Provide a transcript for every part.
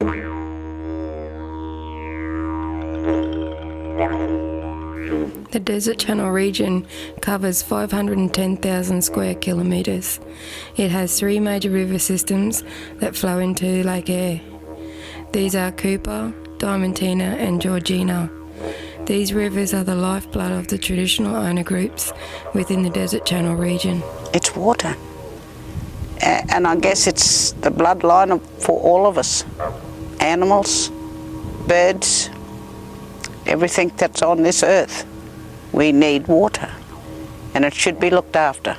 The Desert Channel region covers 510,000 square kilometres. It has three major river systems that flow into Lake Eyre. These are Cooper, Diamantina and Georgina. These rivers are the lifeblood of the traditional owner groups within the Desert Channel region. It's water. And I guess it's the bloodline for all of us. Animals, birds, everything that's on this earth. We need water, and it should be looked after.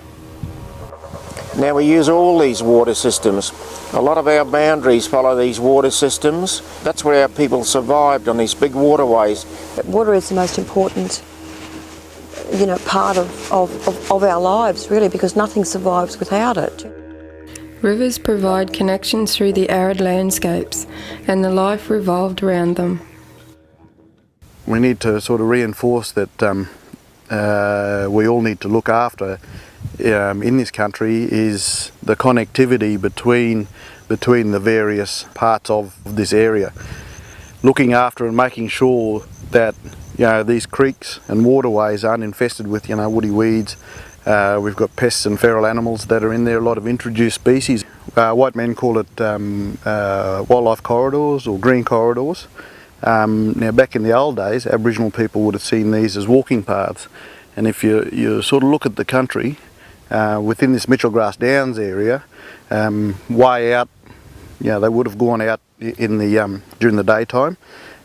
Now we use all these water systems. A lot of our boundaries follow these water systems. That's where our people survived, on these big waterways. Water is the most important, part of our lives, really, because nothing survives without it. Rivers provide connections through the arid landscapes, and the life revolved around them. We need to sort of reinforce that we all need to look after in this country is the connectivity between the various parts of this area. Looking after and making sure that these creeks and waterways aren't infested with woody weeds. We've got pests and feral animals that are in there, a lot of introduced species. White men call it wildlife corridors or green corridors. Now back in the old days, Aboriginal people would have seen these as walking paths, and if you sort of look at the country within this Mitchell Grass Downs area, way out, they would have gone out in the during the daytime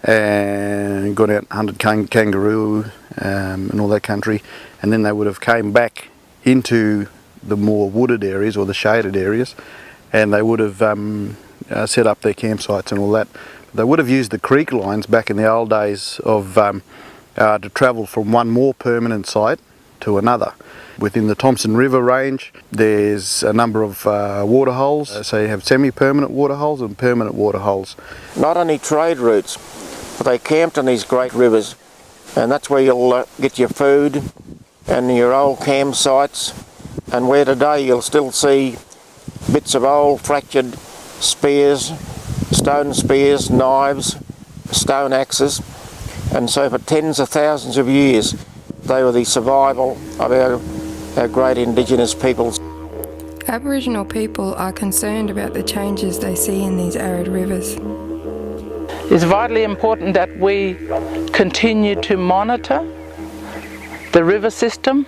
and gone out and hunted kangaroo and all that country, and then they would have came back into the more wooded areas or the shaded areas, and they would have set up their campsites and all that. They would have used the creek lines back in the old days of to travel from one more permanent site to another. Within the Thompson River range, there's a number of water holes. So you have semi-permanent water holes and permanent water holes. Not only trade routes, but they camped on these great rivers, and that's where you'll get your food and your old campsites, and where today you'll still see bits of old fractured spears, stone spears, knives, stone axes, and so for tens of thousands of years they were the survival of our great Indigenous peoples. Aboriginal people are concerned about the changes they see in these arid rivers. It's vitally important that we continue to monitor the river system,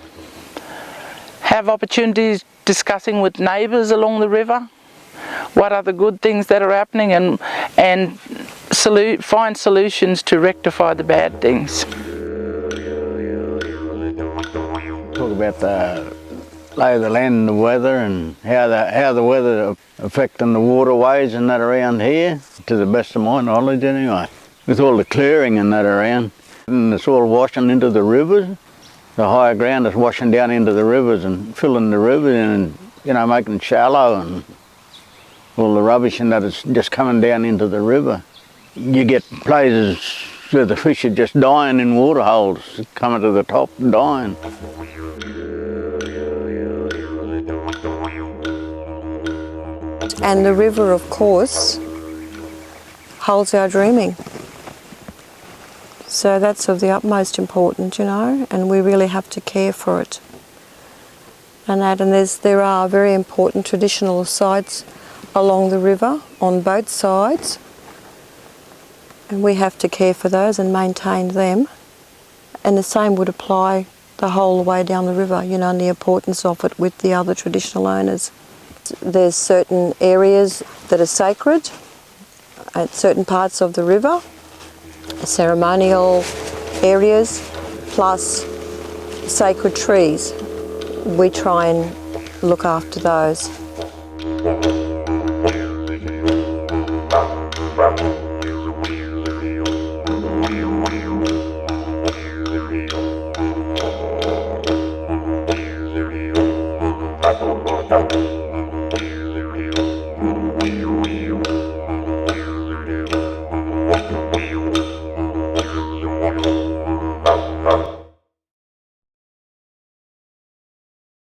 have opportunities discussing with neighbours along the river what are the good things that are happening, and find solutions to rectify the bad things. Talk about the lay of the land and the weather, and how the weather affecting the waterways and that around here, to the best of my knowledge anyway. With all the clearing and that around, and it's all washing into the rivers. The higher ground is washing down into the rivers and filling the rivers and making it shallow, and all the rubbish and that is just coming down into the river. You get places where the fish are just dying in water holes, coming to the top and dying. And the river, of course, holds our dreaming. So that's of the utmost importance, and we really have to care for it. And there are very important traditional sites along the river on both sides, and we have to care for those and maintain them. And the same would apply the whole way down the river, and the importance of it with the other traditional owners. There's certain areas that are sacred at certain parts of the river, ceremonial areas, plus sacred trees. We try and look after those. Thank you.